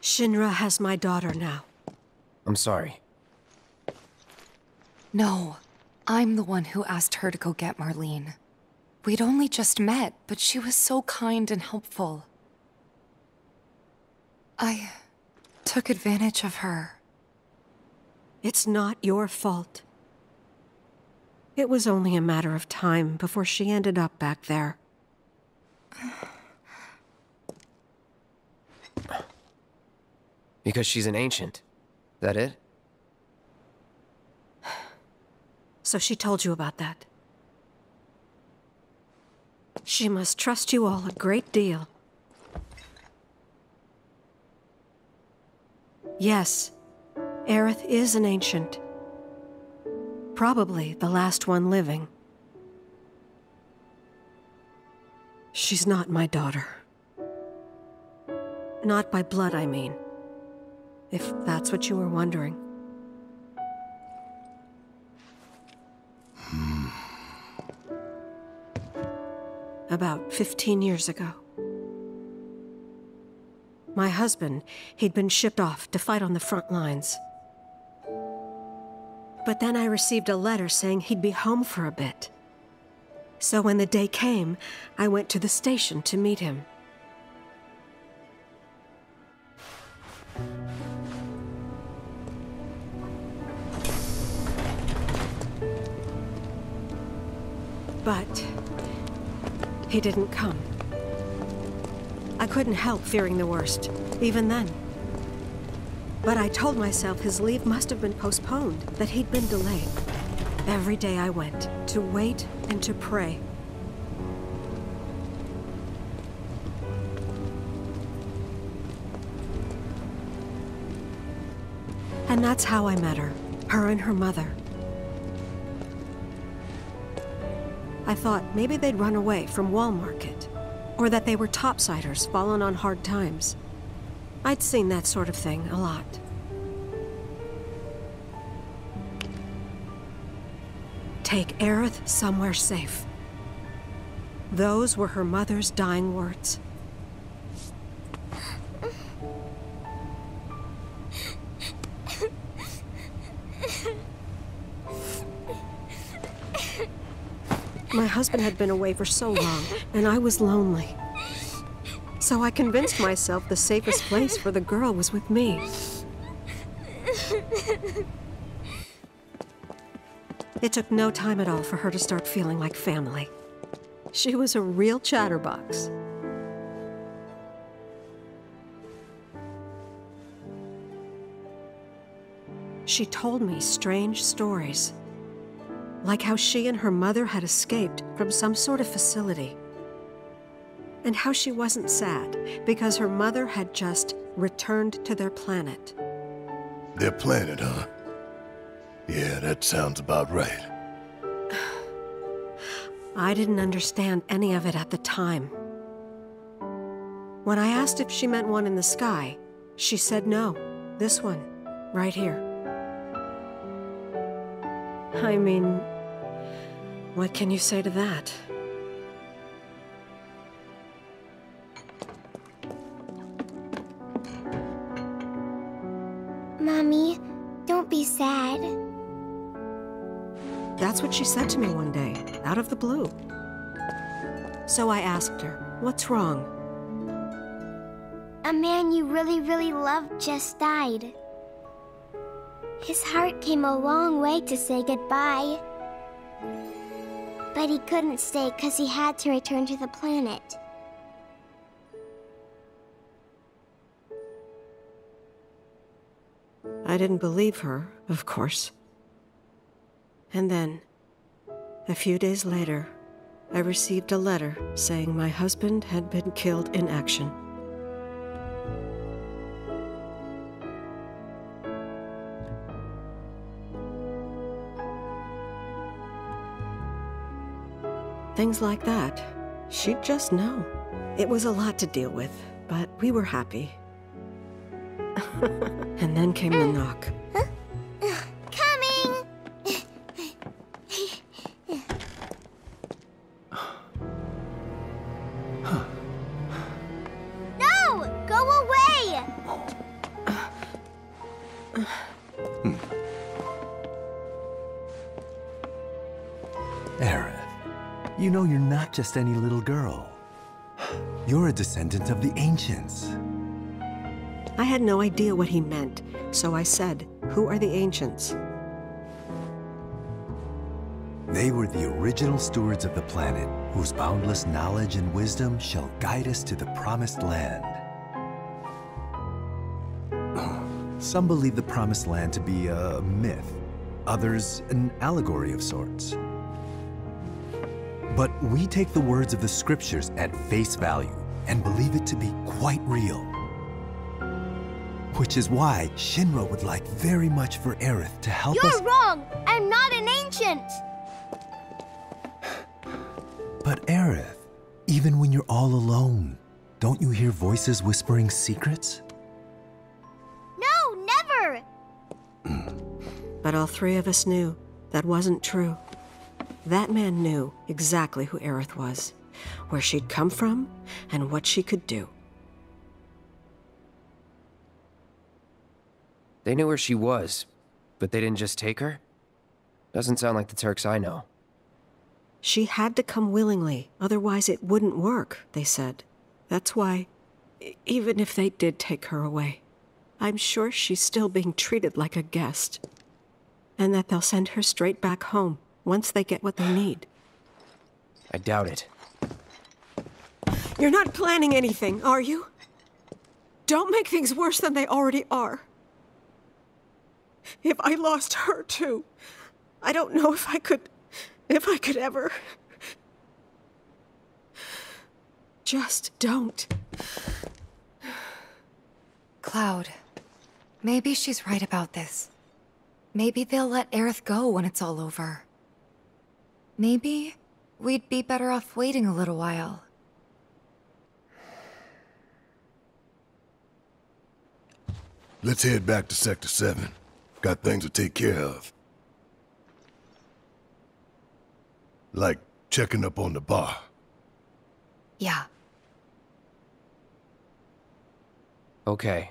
Shinra has my daughter now. I'm sorry. No, I'm the one who asked her to go get Marlene. We'd only just met, but she was so kind and helpful. I took advantage of her. It's not your fault. It was only a matter of time before she ended up back there. Because she's an ancient. That it? So she told you about that. She must trust you all a great deal. Yes, Aerith is an ancient. Probably the last one living. She's not my daughter. Not by blood, I mean. If that's what you were wondering. About 15 years ago. My husband, he'd been shipped off to fight on the front lines. But then I received a letter saying he'd be home for a bit. So when the day came, I went to the station to meet him. But he didn't come. I couldn't help fearing the worst, even then. But I told myself his leave must have been postponed, that he'd been delayed. Every day I went, to wait and to pray. And that's how I met her and her mother. I thought maybe they'd run away from Wall Market, or that they were topsiders fallen on hard times. I'd seen that sort of thing a lot. Take Aerith somewhere safe. Those were her mother's dying words. My husband had been away for so long, and I was lonely. So I convinced myself the safest place for the girl was with me. It took no time at all for her to start feeling like family. She was a real chatterbox. She told me strange stories. Like how she and her mother had escaped from some sort of facility. And how she wasn't sad because her mother had just returned to their planet. Their planet, huh? Yeah, that sounds about right. I didn't understand any of it at the time. When I asked if she meant one in the sky, she said no. This one, right here. I mean, what can you say to that? Mommy, don't be sad. That's what she said to me one day, out of the blue. So I asked her, what's wrong? A man you really, really loved just died. His heart came a long way to say goodbye. But he couldn't stay because he had to return to the planet. I didn't believe her, of course. And then, a few days later, I received a letter saying my husband had been killed in action. Things like that. She'd just know. It was a lot to deal with, but we were happy. And then came the knock. Coming! No! Go away! You know, you're not just any little girl. You're a descendant of the ancients. I had no idea what he meant, so I said, "Who are the ancients?" They were the original stewards of the planet, whose boundless knowledge and wisdom shall guide us to the promised land. Some believe the promised land to be a myth, others an allegory of sorts. But we take the words of the scriptures at face value and believe it to be quite real. Which is why Shinra would like very much for Aerith to help us— You're wrong! I'm not an ancient! But Aerith, even when you're all alone, don't you hear voices whispering secrets? No, never! But all three of us knew that wasn't true. That man knew exactly who Aerith was, where she'd come from, and what she could do. They knew where she was, but they didn't just take her? Doesn't sound like the Turks I know. She had to come willingly, otherwise it wouldn't work, they said. That's why, even if they did take her away, I'm sure she's still being treated like a guest. And that they'll send her straight back home once they get what they need. I doubt it. You're not planning anything, are you? Don't make things worse than they already are. If I lost her too, I don't know if I could ever. Just don't. Cloud, maybe she's right about this. Maybe they'll let Aerith go when it's all over. Maybe we'd be better off waiting a little while. Let's head back to Sector 7. Got things to take care of. Like checking up on the bar. Yeah. Okay.